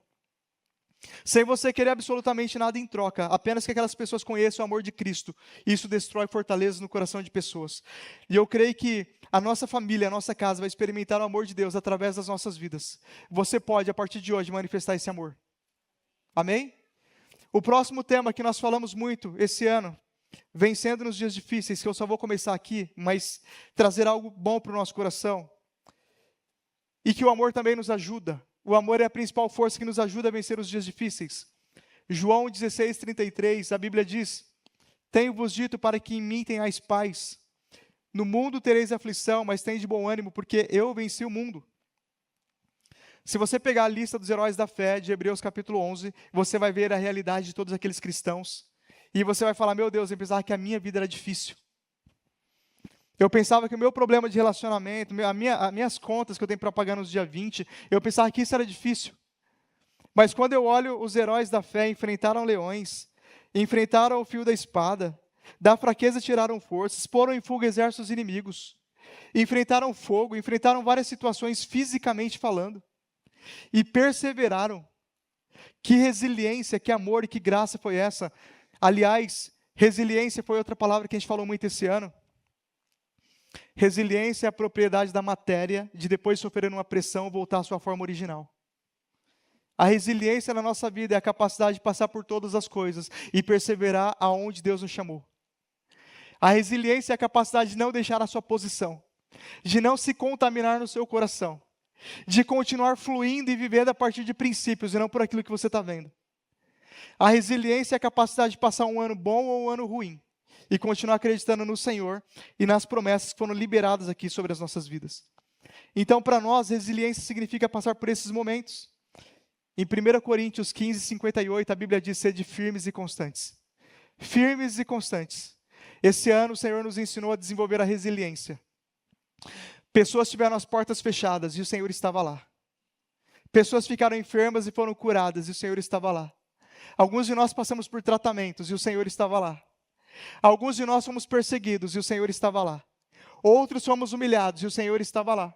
sem você querer absolutamente nada em troca, apenas que aquelas pessoas conheçam o amor de Cristo, isso destrói fortalezas no coração de pessoas. E eu creio que a nossa família, a nossa casa vai experimentar o amor de Deus através das nossas vidas. Você pode, a partir de hoje, manifestar esse amor. Amém? O próximo tema que nós falamos muito esse ano, vencendo nos dias difíceis, que eu só vou começar aqui, mas trazer algo bom para o nosso coração, e que o amor também nos ajuda. O amor é a principal força que nos ajuda a vencer os dias difíceis. João 16:33, a Bíblia diz, tenho-vos dito para que em mim tenhais paz. No mundo tereis aflição, mas tende bom ânimo, porque eu venci o mundo. Se você pegar a lista dos heróis da fé, de Hebreus capítulo 11, você vai ver a realidade de todos aqueles cristãos. E você vai falar, meu Deus, eu pensava que a minha vida era difícil. Eu pensava que o meu problema de relacionamento, as minhas contas que eu tenho para pagar nos dia 20, eu pensava que isso era difícil. Mas quando eu olho os heróis da fé, enfrentaram leões, enfrentaram o fio da espada, da fraqueza tiraram forças, poram em fuga exércitos inimigos, enfrentaram fogo, enfrentaram várias situações fisicamente falando, e perseveraram. Que resiliência, que amor e que graça foi essa? Aliás, resiliência foi outra palavra que a gente falou muito esse ano. Resiliência é a propriedade da matéria de depois sofrer uma pressão voltar à sua forma original. A resiliência na nossa vida é a capacidade de passar por todas as coisas e perseverar aonde Deus nos chamou. A resiliência é a capacidade de não deixar a sua posição, de não se contaminar no seu coração, de continuar fluindo e vivendo a partir de princípios e não por aquilo que você está vendo. A resiliência é a capacidade de passar um ano bom ou um ano ruim e continuar acreditando no Senhor e nas promessas que foram liberadas aqui sobre as nossas vidas. Então, para nós, resiliência significa passar por esses momentos. Em 1 Coríntios 15, 58, a Bíblia diz: sede firmes e constantes. Firmes e constantes. Esse ano o Senhor nos ensinou a desenvolver a resiliência. Pessoas tiveram as portas fechadas e o Senhor estava lá. Pessoas ficaram enfermas e foram curadas e o Senhor estava lá. Alguns de nós passamos por tratamentos e o Senhor estava lá. Alguns de nós fomos perseguidos e o Senhor estava lá. Outros fomos humilhados e o Senhor estava lá.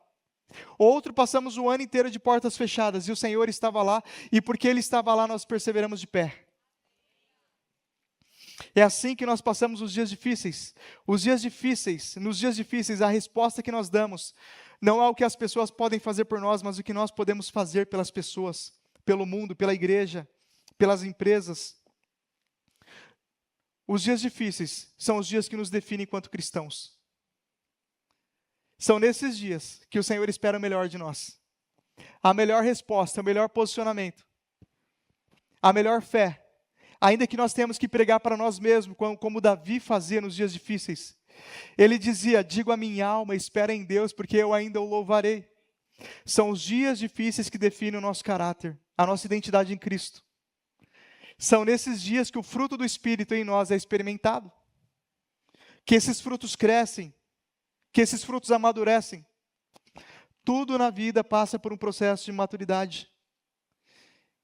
Outro passamos o ano inteiro de portas fechadas e o Senhor estava lá, e porque Ele estava lá nós perseveramos de pé. É assim que nós passamos os dias difíceis. Nos dias difíceis, a resposta que nós damos não é o que as pessoas podem fazer por nós, mas o que nós podemos fazer pelas pessoas, pelo mundo, pela igreja, pelas empresas. Os dias difíceis são os dias que nos definem enquanto cristãos. São nesses dias que o Senhor espera o melhor de nós. A melhor resposta, o melhor posicionamento, a melhor fé. Ainda que nós tenhamos que pregar para nós mesmos, como Davi fazia nos dias difíceis. Ele dizia: digo a minha alma, espera em Deus, porque eu ainda o louvarei. São os dias difíceis que definem o nosso caráter, a nossa identidade em Cristo. São nesses dias que o fruto do Espírito em nós é experimentado. Que esses frutos crescem, que esses frutos amadurecem. Tudo na vida passa por um processo de maturidade.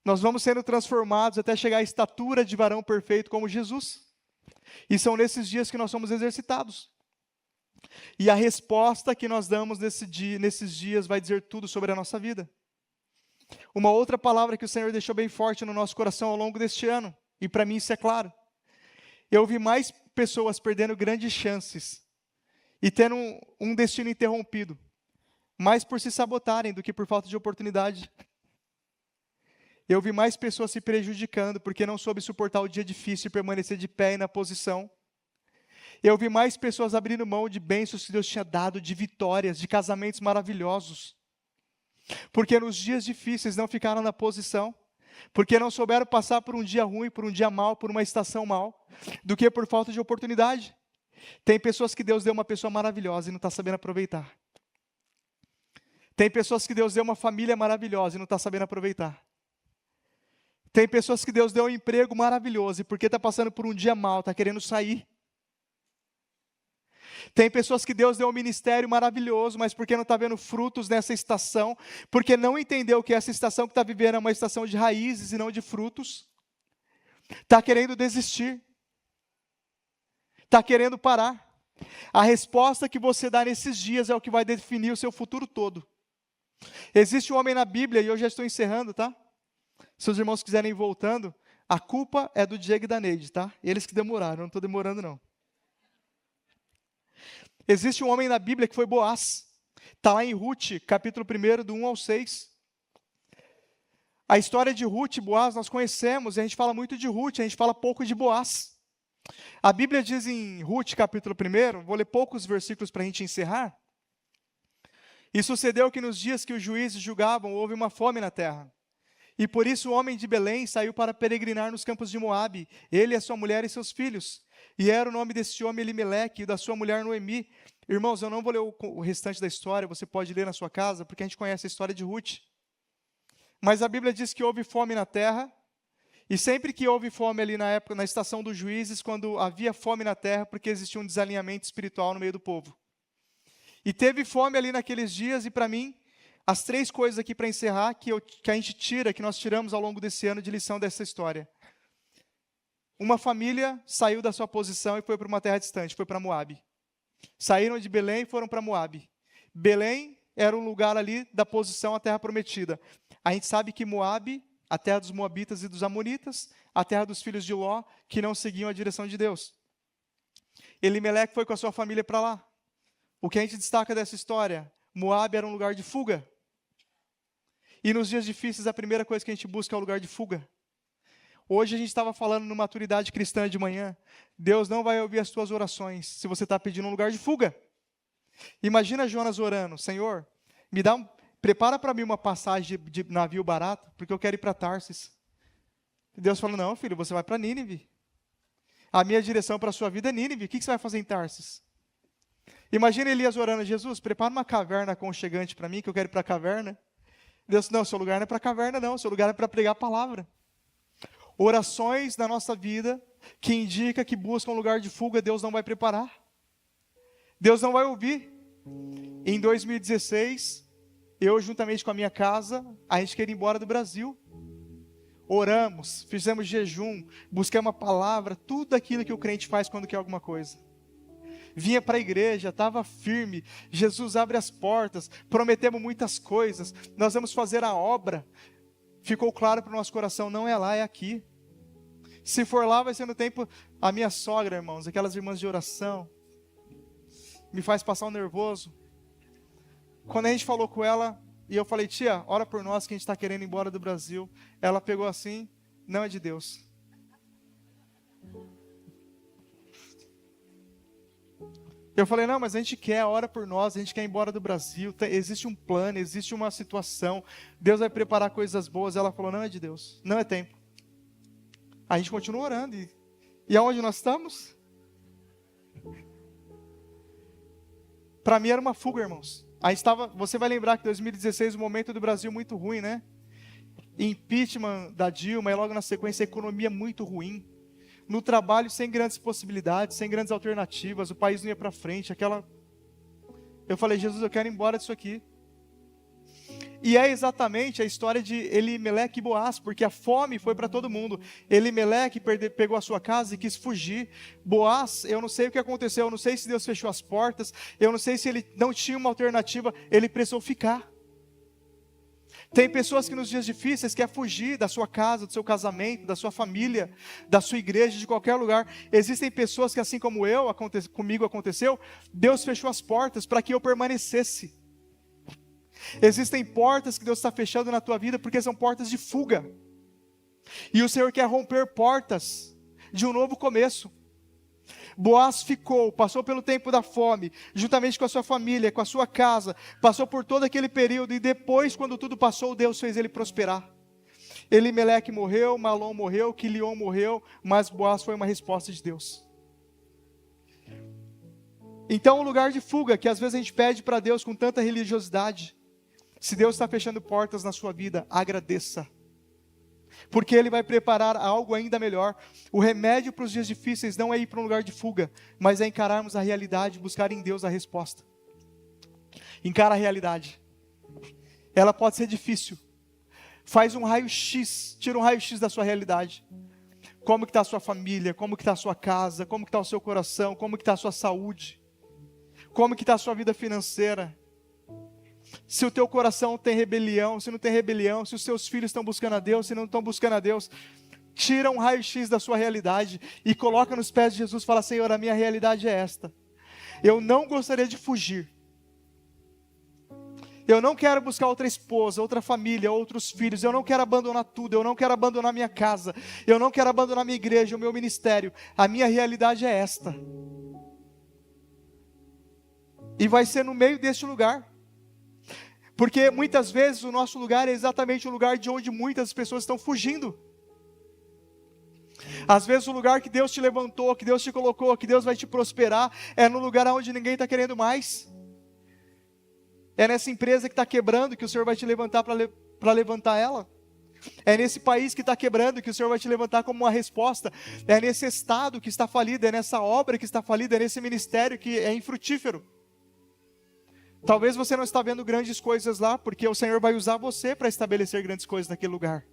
Nós vamos sendo transformados até chegar à estatura de varão perfeito como Jesus. E são nesses dias que nós somos exercitados. E a resposta que nós damos nesses dias vai dizer tudo sobre a nossa vida. Uma outra palavra que o Senhor deixou bem forte no nosso coração ao longo deste ano, e para mim isso é claro. Eu vi mais pessoas perdendo grandes chances e tendo um destino interrompido, mais por se sabotarem do que por falta de oportunidade. Eu vi mais pessoas se prejudicando porque não soube suportar o dia difícil e permanecer de pé e na posição. Eu vi mais pessoas abrindo mão de bênçãos que Deus tinha dado, de vitórias, de casamentos maravilhosos. Porque nos dias difíceis não ficaram na posição, porque não souberam passar por um dia ruim, por um dia mau, por uma estação mal, do que por falta de oportunidade. Tem pessoas que Deus deu uma pessoa maravilhosa e não está sabendo aproveitar. Tem pessoas que Deus deu uma família maravilhosa e não está sabendo aproveitar. Tem pessoas que Deus deu um emprego maravilhoso e porque está passando por um dia mal, está querendo sair. Tem pessoas que Deus deu um ministério maravilhoso, mas porque não está vendo frutos nessa estação, porque não entendeu que essa estação que está vivendo é uma estação de raízes e não de frutos, está querendo desistir, está querendo parar. A resposta que você dá nesses dias é o que vai definir o seu futuro todo. Existe um homem na Bíblia, e eu já estou encerrando, tá? Se os irmãos quiserem ir voltando, a culpa é do Diego e da Neide, tá? Eles que demoraram, eu não estou demorando não. Existe um homem na Bíblia que foi Boaz. Está lá em Ruth, capítulo 1, do 1 ao 6. A história de Ruth e Boaz nós conhecemos, e a gente fala muito de Ruth, a gente fala pouco de Boaz. A Bíblia diz em Ruth, capítulo 1, vou ler poucos versículos para a gente encerrar. E sucedeu que nos dias que os juízes julgavam, houve uma fome na terra. E por isso o homem de Belém saiu para peregrinar nos campos de Moabe, ele, a sua mulher e seus filhos. E era o nome desse homem Elimeleque e da sua mulher Noemi. Irmãos, eu não vou ler o restante da história, você pode ler na sua casa, porque a gente conhece a história de Ruth. Mas a Bíblia diz que houve fome na terra, e sempre que houve fome ali na época, na estação dos juízes, quando havia fome na terra, porque existia um desalinhamento espiritual no meio do povo. E teve fome ali naqueles dias, e para mim, as 3 coisas aqui para encerrar, que a gente tira, que nós tiramos ao longo desse ano de lição dessa história. Uma família saiu da sua posição e foi para uma terra distante, foi para Moabe. Saíram de Belém e foram para Moabe. Belém era um lugar ali da posição à terra prometida. A gente sabe que Moabe, a terra dos moabitas e dos amonitas, a terra dos filhos de Ló, que não seguiam a direção de Deus. Elimeleque foi com a sua família para lá. O que a gente destaca dessa história? Moabe era um lugar de fuga. E nos dias difíceis, a primeira coisa que a gente busca é o lugar de fuga. Hoje a gente estava falando no Maturidade Cristã de manhã. Deus não vai ouvir as tuas orações se você está pedindo um lugar de fuga. Imagina Jonas orando: Senhor, prepara para mim uma passagem de navio barato, porque eu quero ir para Tarsis. E Deus falou: não, filho, você vai para Nínive. A minha direção para a sua vida é Nínive. O que você vai fazer em Tarsis? Imagina Elias orando: Jesus, prepara uma caverna aconchegante para mim, que eu quero ir para a caverna. Deus, não, seu lugar não é para a caverna não, seu lugar é para pregar a palavra. Orações na nossa vida que indica que buscam um lugar de fuga, Deus não vai preparar. Deus não vai ouvir. Em 2016, eu juntamente com a minha casa, a gente queria ir embora do Brasil. Oramos, fizemos jejum, buscamos a palavra, tudo aquilo que o crente faz quando quer alguma coisa. Vinha para a igreja, estava firme, Jesus abre as portas, prometemos muitas coisas, nós vamos fazer a obra. Ficou claro para o nosso coração, não é lá, é aqui. Se for lá, vai ser no tempo. A minha sogra, irmãos, aquelas irmãs de oração, me faz passar um nervoso. Quando a gente falou com ela, e eu falei: tia, ora por nós que a gente está querendo ir embora do Brasil. Ela pegou assim: não é de Deus. Eu falei: não, mas a gente quer, ora por nós, a gente quer ir embora do Brasil, existe um plano, existe uma situação, Deus vai preparar coisas boas. Ela falou: não é de Deus, não é tempo. A gente continua orando, e aonde nós estamos? Para mim era uma fuga, irmãos. A gente estava, você vai lembrar que 2016, o momento do Brasil muito ruim, né? Impeachment da Dilma, e logo na sequência a economia muito ruim. No trabalho sem grandes possibilidades, sem grandes alternativas, o país não ia para frente, Eu falei: Jesus, eu quero ir embora disso aqui. E é exatamente a história de Elimeleque e Boaz, porque a fome foi para todo mundo. Elimeleque pegou a sua casa e quis fugir. Boaz, eu não sei o que aconteceu, eu não sei se Deus fechou as portas, eu não sei se ele não tinha uma alternativa, ele precisou ficar. Tem pessoas que nos dias difíceis querem fugir da sua casa, do seu casamento, da sua família, da sua igreja, de qualquer lugar. Existem pessoas que, assim como comigo aconteceu, Deus fechou as portas para que eu permanecesse. Existem portas que Deus está fechando na tua vida porque são portas de fuga. E o Senhor quer romper portas de um novo começo. Boaz passou pelo tempo da fome, juntamente com a sua família, com a sua casa, passou por todo aquele período, e depois, quando tudo passou, Deus fez ele prosperar. Elimeleque morreu, Malom morreu, Quilion morreu, mas Boaz foi uma resposta de Deus. Então, o lugar de fuga, que às vezes a gente pede para Deus com tanta religiosidade, se Deus está fechando portas na sua vida, agradeça. Porque Ele vai preparar algo ainda melhor. O remédio para os dias difíceis não é ir para um lugar de fuga, mas é encararmos a realidade, buscar em Deus a resposta. Encara a realidade. Ela pode ser difícil. Faz um raio-x, tira um raio-x da sua realidade. Como que está a sua família, como que está a sua casa, como que está o seu coração, como que está a sua saúde, como que está a sua vida financeira. Se o teu coração tem rebelião, se não tem rebelião, se os seus filhos estão buscando a Deus, se não estão buscando a Deus, tira um raio-x da sua realidade e coloca nos pés de Jesus e fala: Senhor, a minha realidade é esta. Eu não gostaria de fugir. Eu não quero buscar outra esposa, outra família, outros filhos. Eu não quero abandonar tudo, eu não quero abandonar minha casa. Eu não quero abandonar minha igreja, o meu ministério. A minha realidade é esta. E vai ser no meio deste lugar. Porque muitas vezes o nosso lugar é exatamente o lugar de onde muitas pessoas estão fugindo. Às vezes o lugar que Deus te levantou, que Deus te colocou, que Deus vai te prosperar, é no lugar onde ninguém está querendo mais. É nessa empresa que está quebrando que o Senhor vai te levantar para levantar ela. É nesse país que está quebrando que o Senhor vai te levantar como uma resposta. É nesse estado que está falido, é nessa obra que está falida, é nesse ministério que é infrutífero. Talvez você não está vendo grandes coisas lá, porque o Senhor vai usar você para estabelecer grandes coisas naquele lugar.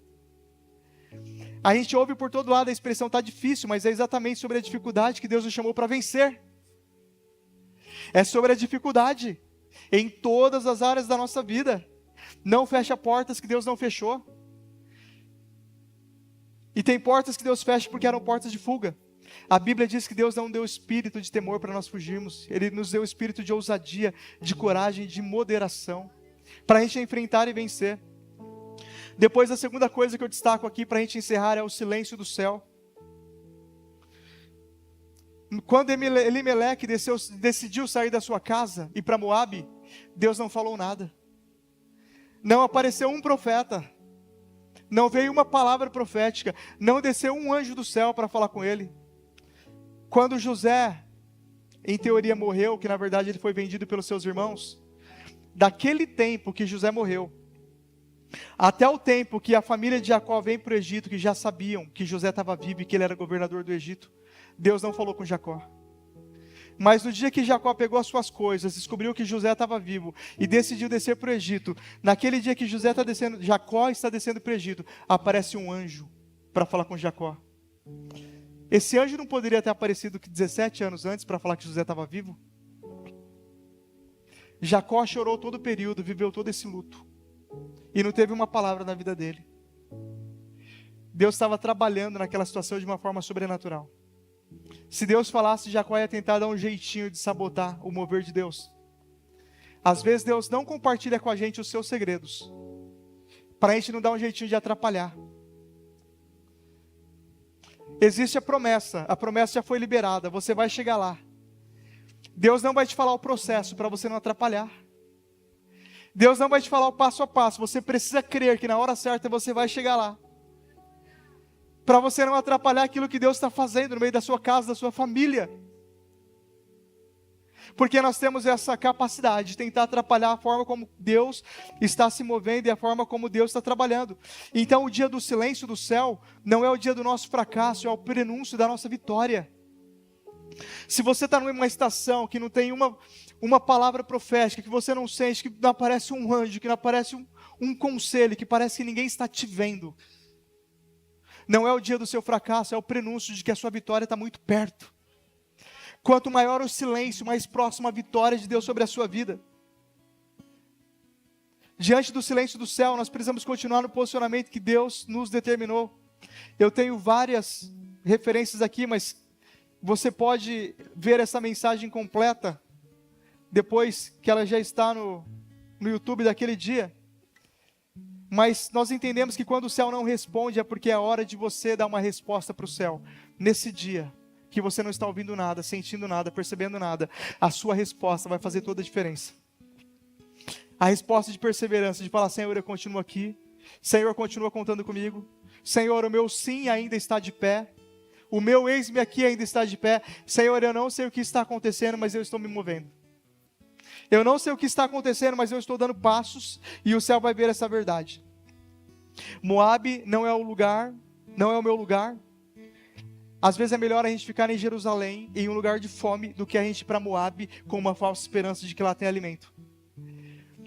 A gente ouve por todo lado a expressão: está difícil, mas é exatamente sobre a dificuldade que Deus nos chamou para vencer. É sobre a dificuldade, em todas as áreas da nossa vida. Não fecha portas que Deus não fechou. E tem portas que Deus fecha porque eram portas de fuga. A Bíblia diz que Deus não deu espírito de temor para nós fugirmos. Ele nos deu espírito de ousadia, de coragem, de moderação, para a gente enfrentar e vencer. Depois, a segunda coisa que eu destaco aqui para a gente encerrar é o silêncio do céu. Quando Elimeleque decidiu sair da sua casa e ir para Moabe, Deus não falou nada. Não apareceu um profeta. Não veio uma palavra profética. Não desceu um anjo do céu para falar com ele. Quando José, em teoria, morreu, que na verdade ele foi vendido pelos seus irmãos, daquele tempo que José morreu, até o tempo que a família de Jacó vem para o Egito, que já sabiam que José estava vivo e que ele era governador do Egito, Deus não falou com Jacó. Mas no dia que Jacó pegou as suas coisas, descobriu que José estava vivo e decidiu descer para o Egito, naquele dia que Jacó está descendo para o Egito, aparece um anjo para falar com Jacó. Esse anjo não poderia ter aparecido 17 anos antes para falar que José estava vivo? Jacó chorou todo o período, viveu todo esse luto. E não teve uma palavra na vida dele. Deus estava trabalhando naquela situação de uma forma sobrenatural. Se Deus falasse, Jacó ia tentar dar um jeitinho de sabotar o mover de Deus. Às vezes Deus não compartilha com a gente os seus segredos, para a gente não dar um jeitinho de atrapalhar. Existe a promessa já foi liberada, você vai chegar lá. Deus não vai te falar o processo para você não atrapalhar. Deus não vai te falar o passo a passo, você precisa crer que na hora certa você vai chegar lá. Para você não atrapalhar aquilo que Deus está fazendo no meio da sua casa, da sua família. Porque nós temos essa capacidade de tentar atrapalhar a forma como Deus está se movendo e a forma como Deus está trabalhando. Então o dia do silêncio do céu não é o dia do nosso fracasso, é o prenúncio da nossa vitória. Se você está numa estação que não tem uma palavra profética, que você não sente, que não aparece um anjo, que não aparece um conselho, que parece que ninguém está te vendo, não é o dia do seu fracasso, é o prenúncio de que a sua vitória está muito perto. Quanto maior o silêncio, mais próxima a vitória de Deus sobre a sua vida. Diante do silêncio do céu, nós precisamos continuar no posicionamento que Deus nos determinou. Eu tenho várias referências aqui, mas você pode ver essa mensagem completa depois que ela já está no YouTube daquele dia. Mas nós entendemos que quando o céu não responde é porque é hora de você dar uma resposta para o céu. Nesse dia que você não está ouvindo nada, sentindo nada, percebendo nada, a sua resposta vai fazer toda a diferença. A resposta de perseverança, de falar: Senhor, eu continuo aqui. Senhor, continua contando comigo. Senhor, o meu sim ainda está de pé. O meu eis-me aqui ainda está de pé. Senhor, eu não sei o que está acontecendo, mas eu estou me movendo. Eu não sei o que está acontecendo, mas eu estou dando passos e o céu vai ver essa verdade. Moabe não é o lugar, não é o meu lugar. Às vezes é melhor a gente ficar em Jerusalém, em um lugar de fome, do que a gente ir para Moabe com uma falsa esperança de que lá tem alimento.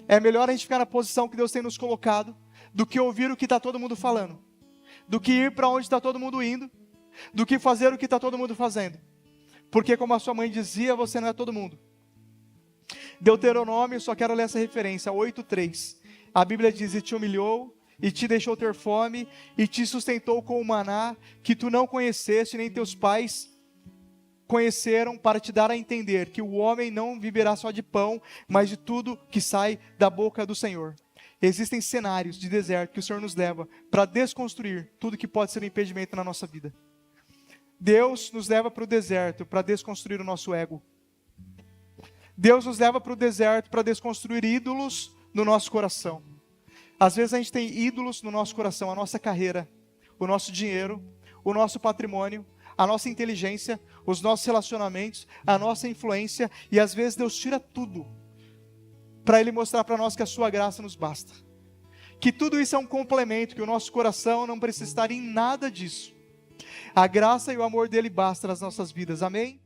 É melhor a gente ficar na posição que Deus tem nos colocado, do que ouvir o que está todo mundo falando, do que ir para onde está todo mundo indo, do que fazer o que está todo mundo fazendo. Porque como a sua mãe dizia, você não é todo mundo. Deuteronômio, só quero ler essa referência, 8:3. A Bíblia diz: e te humilhou, e te deixou ter fome, e te sustentou com o maná, que tu não conheceste, nem teus pais conheceram, para te dar a entender que o homem não viverá só de pão, mas de tudo que sai da boca do Senhor. Existem cenários de deserto que o Senhor nos leva para desconstruir tudo que pode ser um impedimento na nossa vida. Deus nos leva para o deserto para desconstruir o nosso ego. Deus nos leva para o deserto para desconstruir ídolos no nosso coração. Às vezes a gente tem ídolos no nosso coração, a nossa carreira, o nosso dinheiro, o nosso patrimônio, a nossa inteligência, os nossos relacionamentos, a nossa influência, e às vezes Deus tira tudo para Ele mostrar para nós que a sua graça nos basta. Que tudo isso é um complemento, que o nosso coração não precisa estar em nada disso. A graça e o amor dele basta nas nossas vidas, amém?